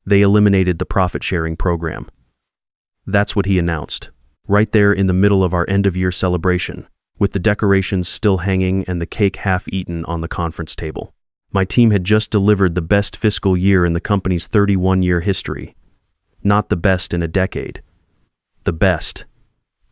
They eliminated the profit-sharing program. That's what he announced, right there in the middle of our end-of-year celebration, with the decorations still hanging and the cake half-eaten on the conference table. My team had just delivered the best fiscal year in the company's 31-year history. Not the best in a decade. The best.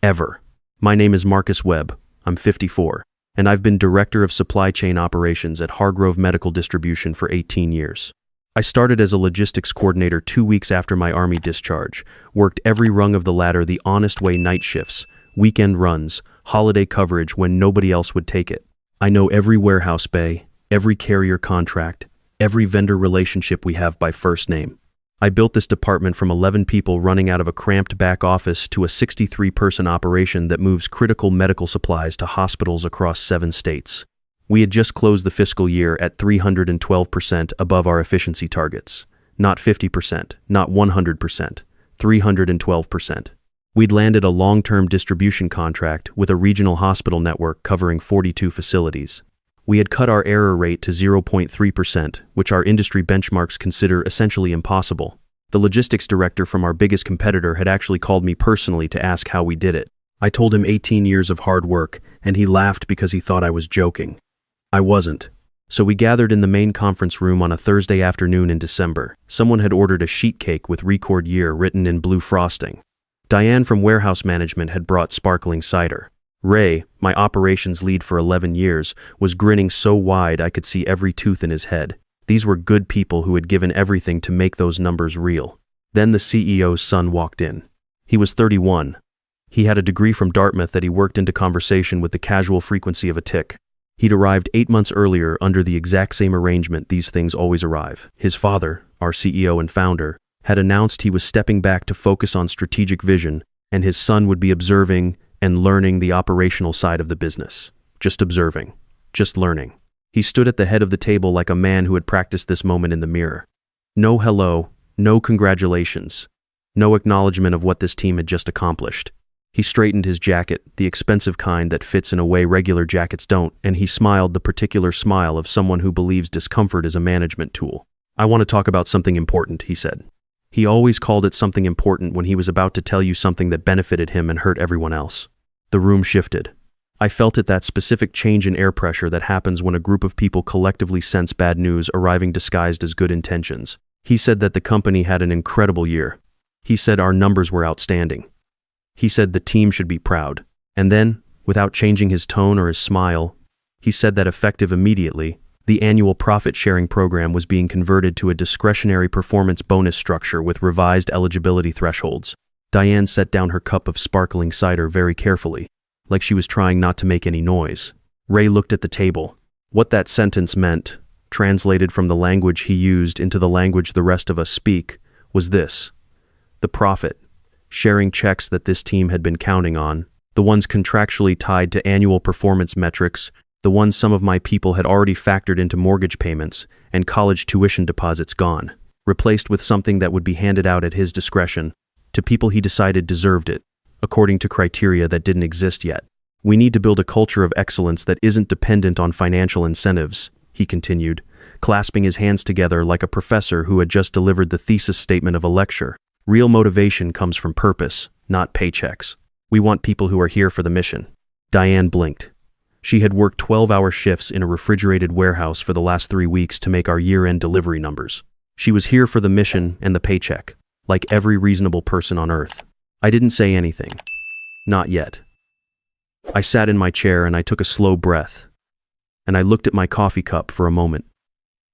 Ever. My name is Marcus Webb. I'm 54, and I've been Director of Supply Chain Operations at Hargrove Medical Distribution for 18 years. I started as a logistics coordinator 2 weeks after my Army discharge, worked every rung of the ladder the honest way: night shifts, weekend runs, holiday coverage when nobody else would take it. I know every warehouse bay, every carrier contract, every vendor relationship we have by first name. I built this department from 11 people running out of a cramped back office to a 63-person operation that moves critical medical supplies to hospitals across 7 states. We had just closed the fiscal year at 312% above our efficiency targets. Not 50%, not 100%, 312%. We'd landed a long-term distribution contract with a regional hospital network covering 42 facilities. We had cut our error rate to 0.3%, which our industry benchmarks consider essentially impossible. The logistics director from our biggest competitor had actually called me personally to ask how we did it. I told him 18 years of hard work, and he laughed because he thought I was joking. I wasn't. So we gathered in the main conference room on a Thursday afternoon in December. Someone had ordered a sheet cake with record year written in blue frosting. Diane from warehouse management had brought sparkling cider. Ray, my operations lead for 11 years, was grinning so wide I could see every tooth in his head. These were good people who had given everything to make those numbers real. Then the CEO's son walked in. He was 31. He had a degree from Dartmouth that he worked into conversation with the casual frequency of a tick. He'd arrived 8 months earlier under the exact same arrangement these things always arrive. His father, our CEO and founder, had announced he was stepping back to focus on strategic vision, and his son would be observing and learning the operational side of the business. Just observing. Just learning. He stood at the head of the table like a man who had practiced this moment in the mirror. No hello, no congratulations, no acknowledgement of what this team had just accomplished. He straightened his jacket, the expensive kind that fits in a way regular jackets don't, and he smiled the particular smile of someone who believes discomfort is a management tool. I want to talk about something important, he said. He always called it something important when he was about to tell you something that benefited him and hurt everyone else. The room shifted. I felt it, that specific change in air pressure that happens when a group of people collectively sense bad news arriving disguised as good intentions. He said that the company had an incredible year. He said our numbers were outstanding. He said the team should be proud. And then, without changing his tone or his smile, he said that effective immediately, the annual profit-sharing program was being converted to a discretionary performance bonus structure with revised eligibility thresholds. Diane set down her cup of sparkling cider very carefully, like she was trying not to make any noise. Ray looked at the table. What that sentence meant, translated from the language he used into the language the rest of us speak, was this. The profit-sharing checks that this team had been counting on, the ones contractually tied to annual performance metrics, the ones some of my people had already factored into mortgage payments and college tuition deposits gone, replaced with something that would be handed out at his discretion, to people he decided deserved it, according to criteria that didn't exist yet. We need to build a culture of excellence that isn't dependent on financial incentives, he continued, clasping his hands together like a professor who had just delivered the thesis statement of a lecture. Real motivation comes from purpose, not paychecks. We want people who are here for the mission. Diane blinked. She had worked 12-hour shifts in a refrigerated warehouse for the last 3 weeks to make our year-end delivery numbers. She was here for the mission and the paycheck, like every reasonable person on earth. I didn't say anything. Not yet. I sat in my chair and I took a slow breath. And I looked at my coffee cup for a moment.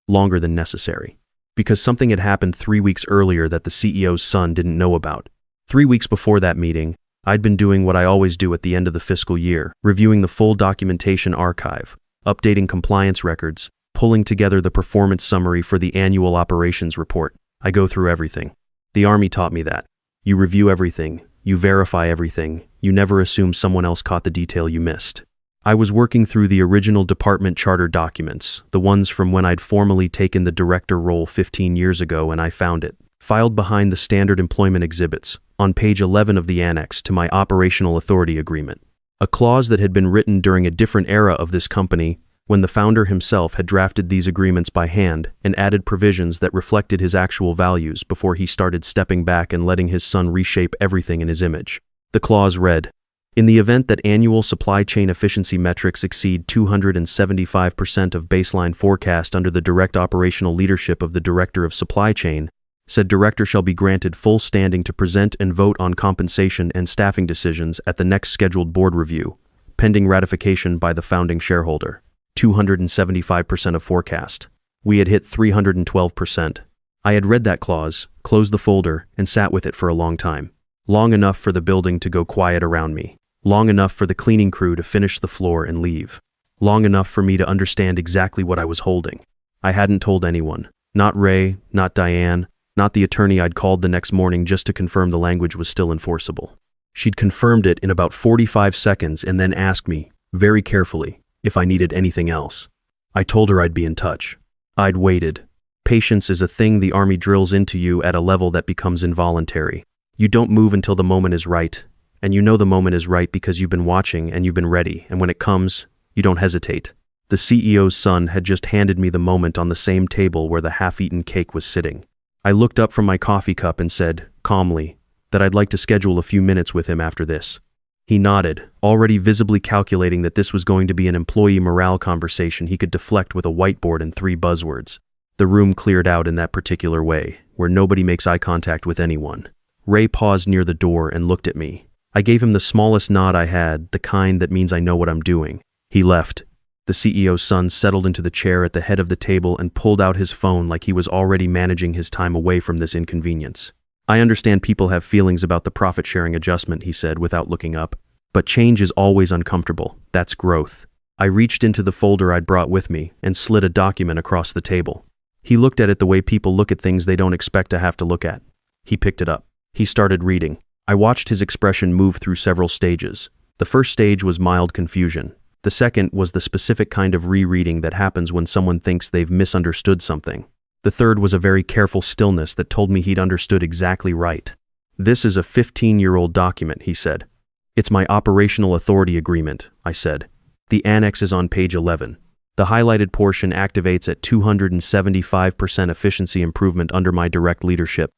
Longer than necessary. Because something had happened 3 weeks earlier that the CEO's son didn't know about. 3 weeks before that meeting, I'd been doing what I always do at the end of the fiscal year, reviewing the full documentation archive, updating compliance records, pulling together the performance summary for the annual operations report. I go through everything. The Army taught me that. You review everything, you verify everything, you never assume someone else caught the detail you missed. I was working through the original department charter documents, the ones from when I'd formally taken the director role 15 years ago, and I found it, filed behind the standard employment exhibits, on page 11 of the annex to my operational authority agreement. A clause that had been written during a different era of this company, when the founder himself had drafted these agreements by hand and added provisions that reflected his actual values before he started stepping back and letting his son reshape everything in his image. The clause read, "In the event that annual supply chain efficiency metrics exceed 275% of baseline forecast under the direct operational leadership of the Director of Supply Chain, said director shall be granted full standing to present and vote on compensation and staffing decisions at the next scheduled board review, pending ratification by the founding shareholder." 275% of forecast. We had hit 312%. I had read that clause, closed the folder, and sat with it for a long time. Long enough for the building to go quiet around me. Long enough for the cleaning crew to finish the floor and leave. Long enough for me to understand exactly what I was holding. I hadn't told anyone. Not Ray, not Diane, not the attorney I'd called the next morning just to confirm the language was still enforceable. She'd confirmed it in about 45 seconds and then asked me, very carefully, if I needed anything else. I told her I'd be in touch. I'd waited. Patience is a thing the Army drills into you at a level that becomes involuntary. You don't move until the moment is right, and you know the moment is right because you've been watching and you've been ready, and when it comes, you don't hesitate. The CEO's son had just handed me the moment on the same table where the half-eaten cake was sitting. I looked up from my coffee cup and said, calmly, that I'd like to schedule a few minutes with him after this. He nodded, already visibly calculating that this was going to be an employee morale conversation he could deflect with a whiteboard and 3 buzzwords. The room cleared out in that particular way, where nobody makes eye contact with anyone. Ray paused near the door and looked at me. I gave him the smallest nod I had, the kind that means I know what I'm doing. He left. The CEO's son settled into the chair at the head of the table and pulled out his phone like he was already managing his time away from this inconvenience. I understand people have feelings about the profit-sharing adjustment, he said without looking up. But change is always uncomfortable. That's growth. I reached into the folder I'd brought with me and slid a document across the table. He looked at it the way people look at things they don't expect to have to look at. He picked it up. He started reading. I watched his expression move through several stages. The first stage was mild confusion. The second was the specific kind of rereading that happens when someone thinks they've misunderstood something. The third was a very careful stillness that told me he'd understood exactly right. This is a 15-year-old document, he said. It's my operational authority agreement, I said. The annex is on page 11. The highlighted portion activates at 275% efficiency improvement under my direct leadership.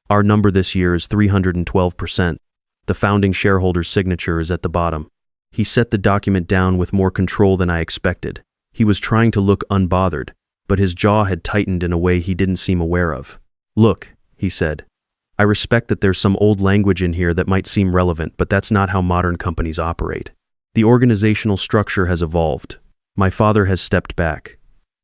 Our number this year is 312%. The founding shareholder's signature is at the bottom. He set the document down with more control than I expected. He was trying to look unbothered, but his jaw had tightened in a way he didn't seem aware of. Look, he said. I respect that there's some old language in here that might seem relevant, but that's not how modern companies operate. The organizational structure has evolved. My father has stepped back.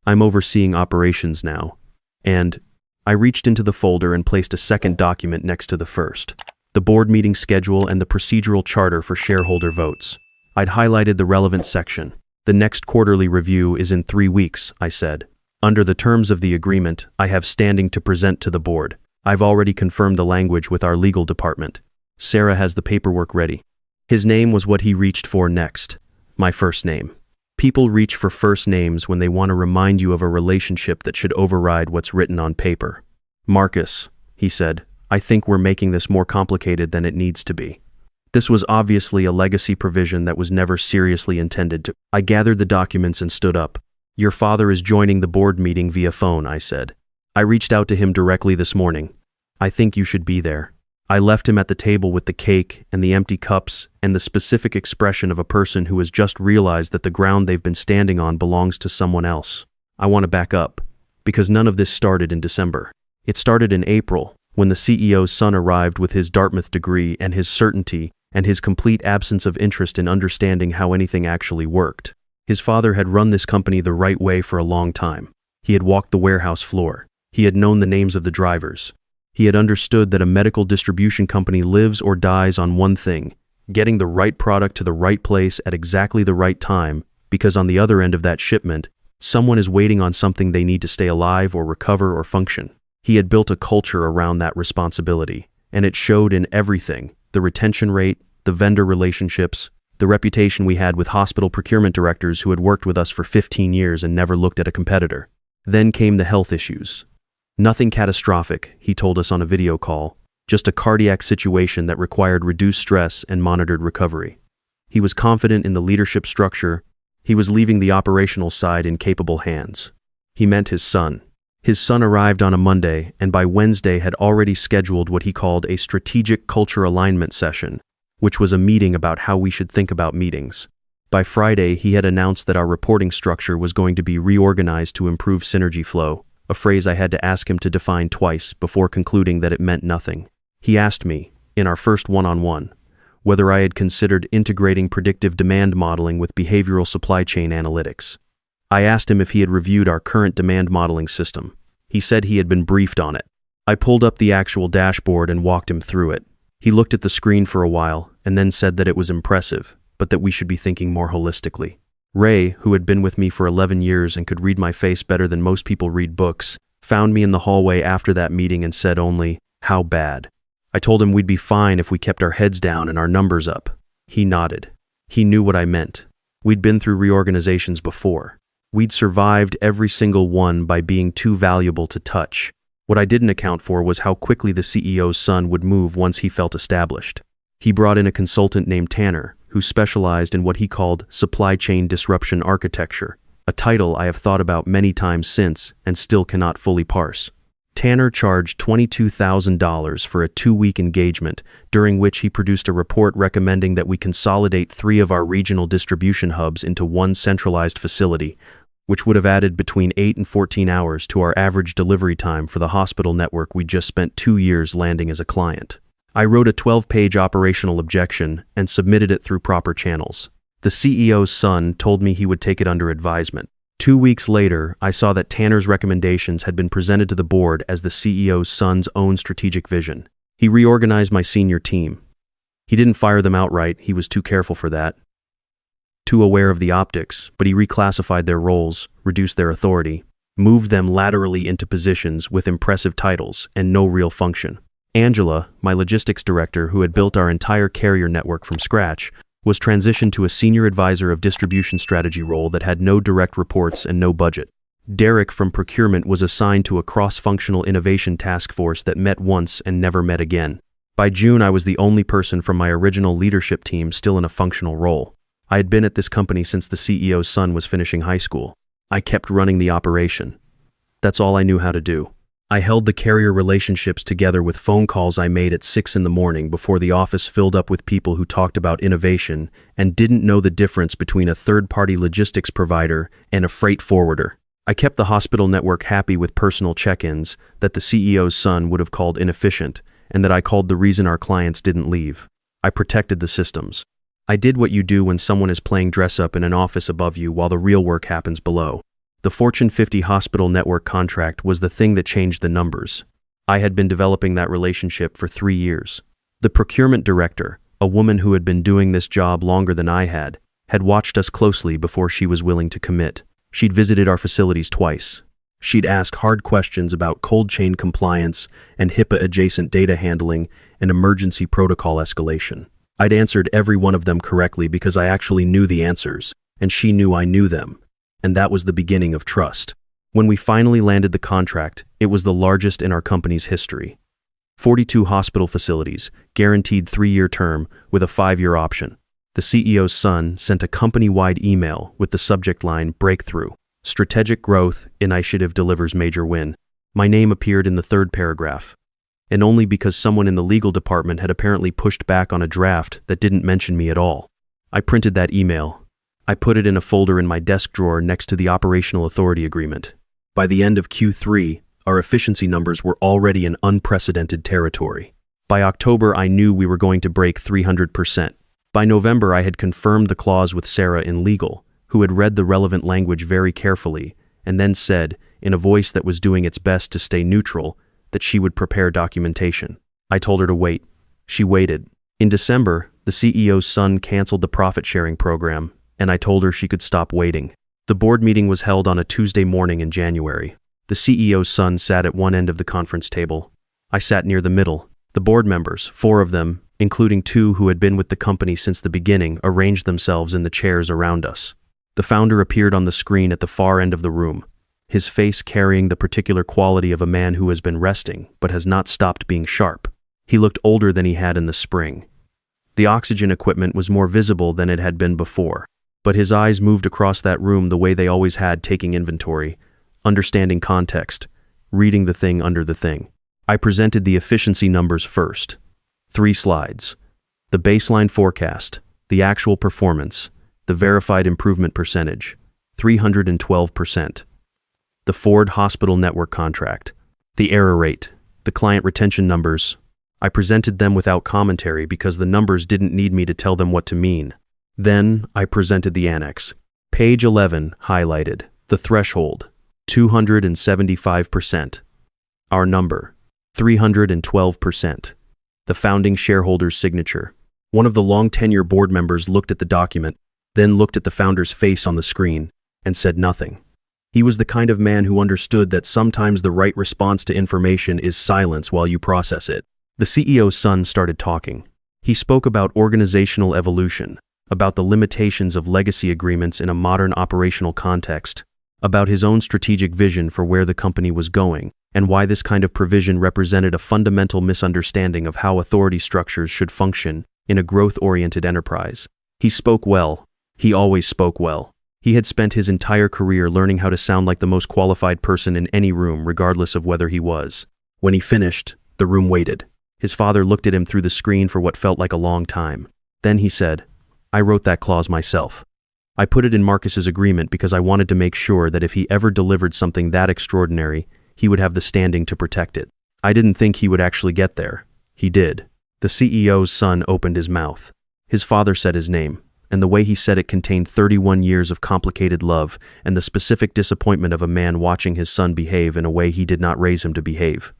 I'm overseeing operations now. And I reached into the folder and placed a second document next to the first. The board meeting schedule and the procedural charter for shareholder votes. I'd highlighted the relevant section. The next quarterly review is in 3 weeks, I said. Under the terms of the agreement, I have standing to present to the board. I've already confirmed the language with our legal department. Sarah has the paperwork ready. His name was what he reached for next. My first name. People reach for first names when they want to remind you of a relationship that should override what's written on paper. Marcus, he said, I think we're making this more complicated than it needs to be. This was obviously a legacy provision that was never seriously intended to. I gathered the documents and stood up. Your father is joining the board meeting via phone, I said. I reached out to him directly this morning. I think you should be there. I left him at the table with the cake and the empty cups and the specific expression of a person who has just realized that the ground they've been standing on belongs to someone else. I want to back up, because none of this started in December. It started in April, when the CEO's son arrived with his Dartmouth degree and his certainty and his complete absence of interest in understanding how anything actually worked. His father had run this company the right way for a long time. He had walked the warehouse floor. He had known the names of the drivers. He had understood that a medical distribution company lives or dies on one thing, getting the right product to the right place at exactly the right time, because on the other end of that shipment, someone is waiting on something they need to stay alive or recover or function. He had built a culture around that responsibility, and it showed in everything: the retention rate, the vendor relationships, the reputation we had with hospital procurement directors who had worked with us for 15 years and never looked at a competitor. Then came the health issues. Nothing catastrophic, he told us on a video call, just a cardiac situation that required reduced stress and monitored recovery. He was confident in the leadership structure, He was leaving the operational side in capable hands. He meant his son. His son arrived on a Monday and by Wednesday had already scheduled what he called a strategic culture alignment session, which was a meeting about how we should think about meetings. By Friday, he had announced that our reporting structure was going to be reorganized to improve synergy flow, a phrase I had to ask him to define twice before concluding that it meant nothing. He asked me, in our first one-on-one, whether I had considered integrating predictive demand modeling with behavioral supply chain analytics. I asked him if he had reviewed our current demand modeling system. He said he had been briefed on it. I pulled up the actual dashboard and walked him through it. He looked at the screen for a while and then said that it was impressive, but that we should be thinking more holistically. Ray, who had been with me for 11 years and could read my face better than most people read books, found me in the hallway after that meeting and said only, "How bad?" I told him we'd be fine if we kept our heads down and our numbers up. He nodded. He knew what I meant. We'd been through reorganizations before. We'd survived every single one by being too valuable to touch. What I didn't account for was how quickly the CEO's son would move once he felt established. He brought in a consultant named Tanner, who specialized in what he called supply chain disruption architecture, a title I have thought about many times since and still cannot fully parse. Tanner charged $22,000 for a 2-week engagement, during which he produced a report recommending that we consolidate 3 of our regional distribution hubs into one centralized facility, which would have added between 8 and 14 hours to our average delivery time for the hospital network we just spent 2 years landing as a client. I wrote a 12-page operational objection and submitted it through proper channels. The CEO's son told me he would take it under advisement. 2 weeks later, I saw that Tanner's recommendations had been presented to the board as the CEO's son's own strategic vision. He reorganized my senior team. He didn't fire them outright, he was too careful for that. Too aware of the optics, but he reclassified their roles, reduced their authority, moved them laterally into positions with impressive titles and no real function. Angela, my logistics director who had built our entire carrier network from scratch, was transitioned to a senior advisor of distribution strategy role that had no direct reports and no budget. Derek from procurement was assigned to a cross-functional innovation task force that met once and never met again. By June, I was the only person from my original leadership team still in a functional role. I had been at this company since the CEO's son was finishing high school. I kept running the operation. That's all I knew how to do. I held the carrier relationships together with phone calls I made at 6 in the morning before the office filled up with people who talked about innovation and didn't know the difference between a third-party logistics provider and a freight forwarder. I kept the hospital network happy with personal check-ins that the CEO's son would have called inefficient and that I called the reason our clients didn't leave. I protected the systems. I did what you do when someone is playing dress-up in an office above you while the real work happens below. The Fortune 50 hospital network contract was the thing that changed the numbers. I had been developing that relationship for 3 years. The procurement director, a woman who had been doing this job longer than I had watched us closely before she was willing to commit. She'd visited our facilities twice. She'd asked hard questions about cold chain compliance and HIPAA-adjacent data handling and emergency protocol escalation. I'd answered every one of them correctly because I actually knew the answers, and she knew I knew them. And that was the beginning of trust. When we finally landed the contract, it was the largest in our company's history. 42 hospital facilities, guaranteed 3-year term with a 5-year option. The CEO's son sent a company-wide email with the subject line "Breakthrough. Strategic growth initiative delivers major win." My name appeared in the 3rd paragraph, and only because someone in the legal department had apparently pushed back on a draft that didn't mention me at all. I printed that email. I put it in a folder in my desk drawer next to the operational authority agreement. By the end of Q3, our efficiency numbers were already in unprecedented territory. By October, I knew we were going to break 300%. By November, I had confirmed the clause with Sarah in legal, who had read the relevant language very carefully, and then said, in a voice that was doing its best to stay neutral, that she would prepare documentation. I told her to wait. She waited. In December, the CEO's son canceled the profit-sharing program, and I told her she could stop waiting. The board meeting was held on a Tuesday morning in January. The CEO's son sat at one end of the conference table. I sat near the middle. The board members, 4 of them, including 2 who had been with the company since the beginning, arranged themselves in the chairs around us. The founder appeared on the screen at the far end of the room, his face carrying the particular quality of a man who has been resting but has not stopped being sharp. He looked older than he had in the spring. The oxygen equipment was more visible than it had been before. but his eyes moved across that room the way they always had, taking inventory, understanding context, reading the thing under the thing. I presented the efficiency numbers first. 3 slides. The baseline forecast, the actual performance, the verified improvement percentage, 312%. The Ford Hospital Network contract, the error rate, the client retention numbers. I presented them without commentary because the numbers didn't need me to tell them what to mean. Then I presented the annex. Page 11 highlighted, the threshold, 275%. Our number, 312%. The founding shareholder's signature. One of the long-tenure board members looked at the document, then looked at the founder's face on the screen, and said nothing. He was the kind of man who understood that sometimes the right response to information is silence while you process it. The CEO's son started talking. He spoke about organizational evolution, about the limitations of legacy agreements in a modern operational context, about his own strategic vision for where the company was going, and why this kind of provision represented a fundamental misunderstanding of how authority structures should function in a growth-oriented enterprise. He spoke well. He always spoke well. He had spent his entire career learning how to sound like the most qualified person in any room, regardless of whether he was. When he finished, the room waited. His father looked at him through the screen for what felt like a long time. Then he said, "I wrote that clause myself. I put it in Marcus's agreement because I wanted to make sure that if he ever delivered something that extraordinary, he would have the standing to protect it. I didn't think he would actually get there. He did." The CEO's son opened his mouth. His father said his name, and the way he said it contained 31 years of complicated love and the specific disappointment of a man watching his son behave in a way he did not raise him to behave.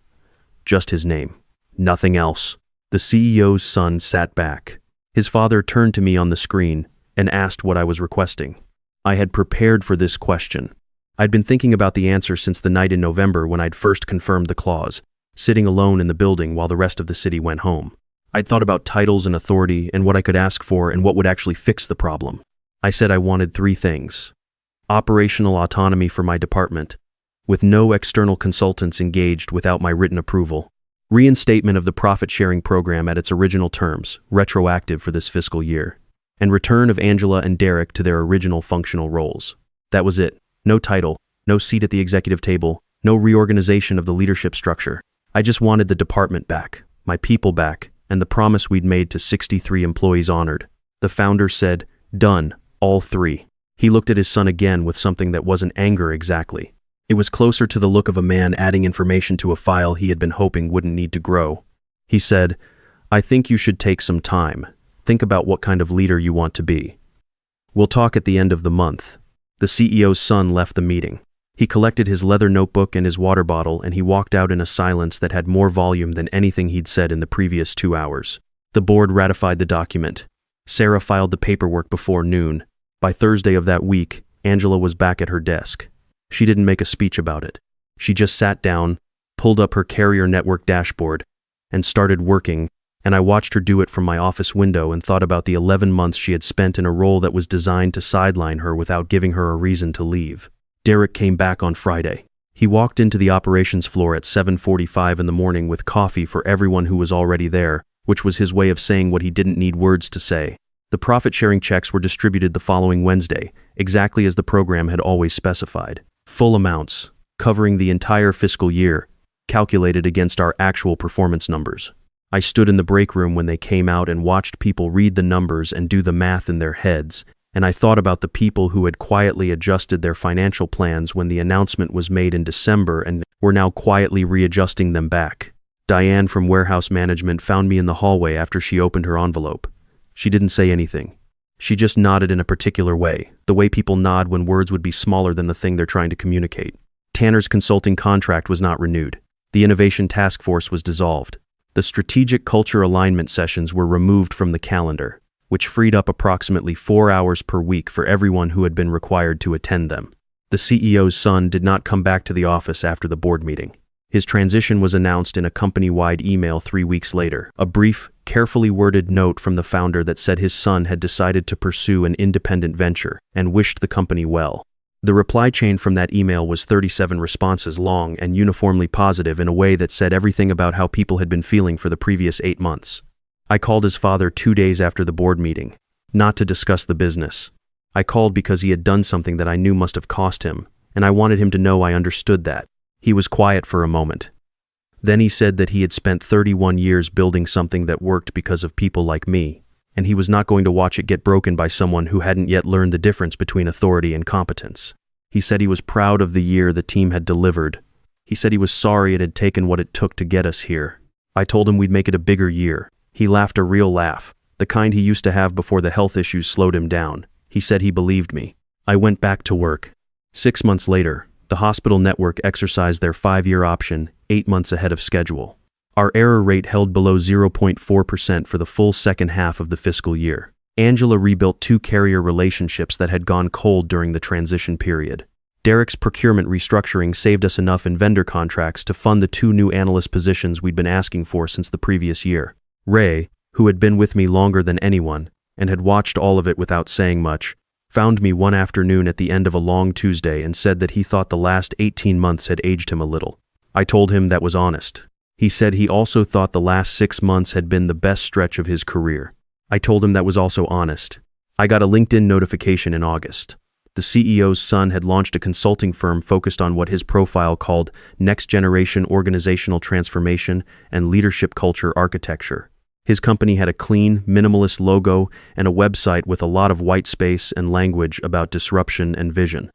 Just his name. Nothing else. The CEO's son sat back. His father turned to me on the screen and asked what I was requesting. I had prepared for this question. I'd been thinking about the answer since the night in November when I'd first confirmed the clause, sitting alone in the building while the rest of the city went home. I'd thought about titles and authority and what I could ask for and what would actually fix the problem. I said I wanted 3 things. Operational autonomy for my department, with no external consultants engaged without my written approval. Reinstatement of the profit-sharing program at its original terms, retroactive for this fiscal year. And return of Angela and Derek to their original functional roles. That was it. No title, no seat at the executive table, no reorganization of the leadership structure. I just wanted the department back, my people back, and the promise we'd made to 63 employees honored. The founder said, "Done, all 3. He looked at his son again with something that wasn't anger exactly. It was closer to the look of a man adding information to a file he had been hoping wouldn't need to grow. He said, "I think you should take some time. Think about what kind of leader you want to be. We'll talk at the end of the month." The CEO's son left the meeting. He collected his leather notebook and his water bottle, and he walked out in a silence that had more volume than anything he'd said in the previous 2 hours. The board ratified the document. Sarah filed the paperwork before noon. By Thursday of that week, Angela was back at her desk. She didn't make a speech about it. She just sat down, pulled up her carrier network dashboard, and started working, and I watched her do it from my office window and thought about the 11 months she had spent in a role that was designed to sideline her without giving her a reason to leave. Derek came back on Friday. He walked into the operations floor at 7:45 in the morning with coffee for everyone who was already there, which was his way of saying what he didn't need words to say. The profit-sharing checks were distributed the following Wednesday, exactly as the program had always specified. Full amounts, covering the entire fiscal year, calculated against our actual performance numbers. I stood in the break room when they came out and watched people read the numbers and do the math in their heads, and I thought about the people who had quietly adjusted their financial plans when the announcement was made in December and were now quietly readjusting them back. Diane from warehouse management found me in the hallway after she opened her envelope. She didn't say anything. She just nodded in a particular way, the way people nod when words would be smaller than the thing they're trying to communicate. Tanner's consulting contract was not renewed. The innovation task force was dissolved. The strategic culture alignment sessions were removed from the calendar, which freed up approximately 4 hours per week for everyone who had been required to attend them. The CEO's son did not come back to the office after the board meeting. His transition was announced in a company-wide email 3 weeks later, a brief, carefully worded note from the founder that said his son had decided to pursue an independent venture and wished the company well. The reply chain from that email was 37 responses long and uniformly positive in a way that said everything about how people had been feeling for the previous 8 months. I called his father 2 days after the board meeting, not to discuss the business. I called because he had done something that I knew must have cost him, and I wanted him to know I understood that. He was quiet for a moment. Then he said that he had spent 31 years building something that worked because of people like me, and he was not going to watch it get broken by someone who hadn't yet learned the difference between authority and competence. He said he was proud of the year the team had delivered. He said he was sorry it had taken what it took to get us here. I told him we'd make it a bigger year. He laughed a real laugh, the kind he used to have before the health issues slowed him down. He said he believed me. I went back to work. 6 months later, the hospital network exercised their 5-year option, 8 months ahead of schedule. Our error rate held below 0.4% for the full second half of the fiscal year. Angela rebuilt 2 carrier relationships that had gone cold during the transition period. Derek's procurement restructuring saved us enough in vendor contracts to fund the 2 new analyst positions we'd been asking for since the previous year. Ray, who had been with me longer than anyone, and had watched all of it without saying much, found me one afternoon at the end of a long Tuesday and said that he thought the last 18 months had aged him a little. I told him that was honest. He said he also thought the last 6 months had been the best stretch of his career. I told him that was also honest. I got a LinkedIn notification in August. The CEO's son had launched a consulting firm focused on what his profile called next-generation organizational transformation and leadership culture architecture. His company had a clean, minimalist logo and a website with a lot of white space and language about disruption and vision.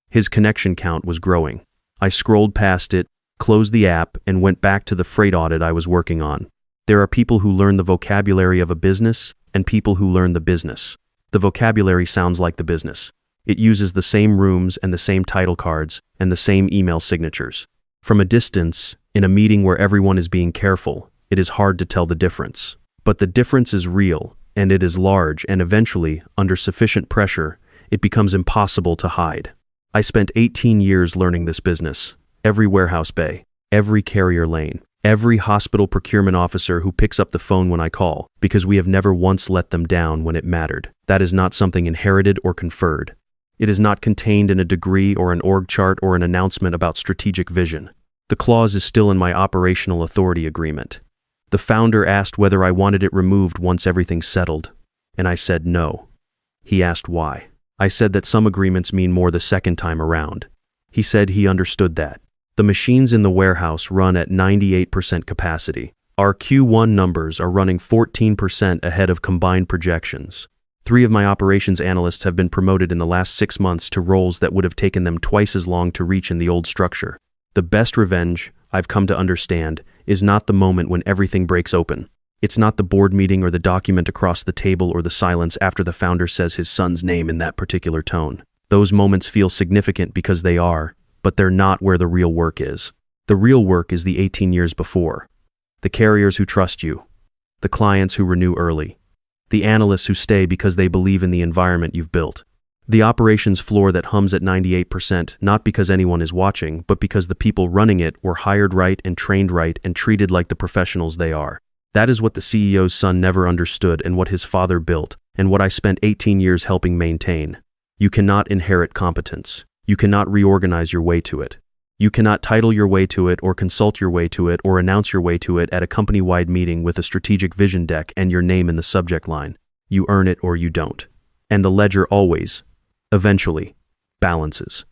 His connection count was growing. I scrolled past it, closed the app, and went back to the freight audit I was working on. There are people who learn the vocabulary of a business and people who learn the business. The vocabulary sounds like the business. It uses the same rooms and the same title cards and the same email signatures. From a distance, in a meeting where everyone is being careful, it is hard to tell the difference. But the difference is real, and it is large, and eventually, under sufficient pressure, it becomes impossible to hide. I spent 18 years learning this business. Every warehouse bay, every carrier lane, every hospital procurement officer who picks up the phone when I call, because we have never once let them down when it mattered. That is not something inherited or conferred. It is not contained in a degree or an org chart or an announcement about strategic vision. The clause is still in my operational authority agreement. The founder asked whether I wanted it removed once everything settled, and I said no. He asked why. I said that some agreements mean more the second time around. He said he understood that. The machines in the warehouse run at 98% capacity. Our Q1 numbers are running 14% ahead of combined projections. 3 of my operations analysts have been promoted in the last 6 months to roles that would have taken them twice as long to reach in the old structure. The best revenge, I've come to understand, is not the moment when everything breaks open. It's not the board meeting or the document across the table or the silence after the founder says his son's name in that particular tone. Those moments feel significant because they are, but they're not where the real work is. The real work is the 18 years before. The carriers who trust you. The clients who renew early. The analysts who stay because they believe in the environment you've built. The operations floor that hums at 98%, not because anyone is watching, but because the people running it were hired right and trained right and treated like the professionals they are. That is what the CEO's son never understood and what his father built, and what I spent 18 years helping maintain. You cannot inherit competence. You cannot reorganize your way to it. You cannot title your way to it or consult your way to it or announce your way to it at a company-wide meeting with a strategic vision deck and your name in the subject line. You earn it or you don't. And the ledger always, eventually, balances.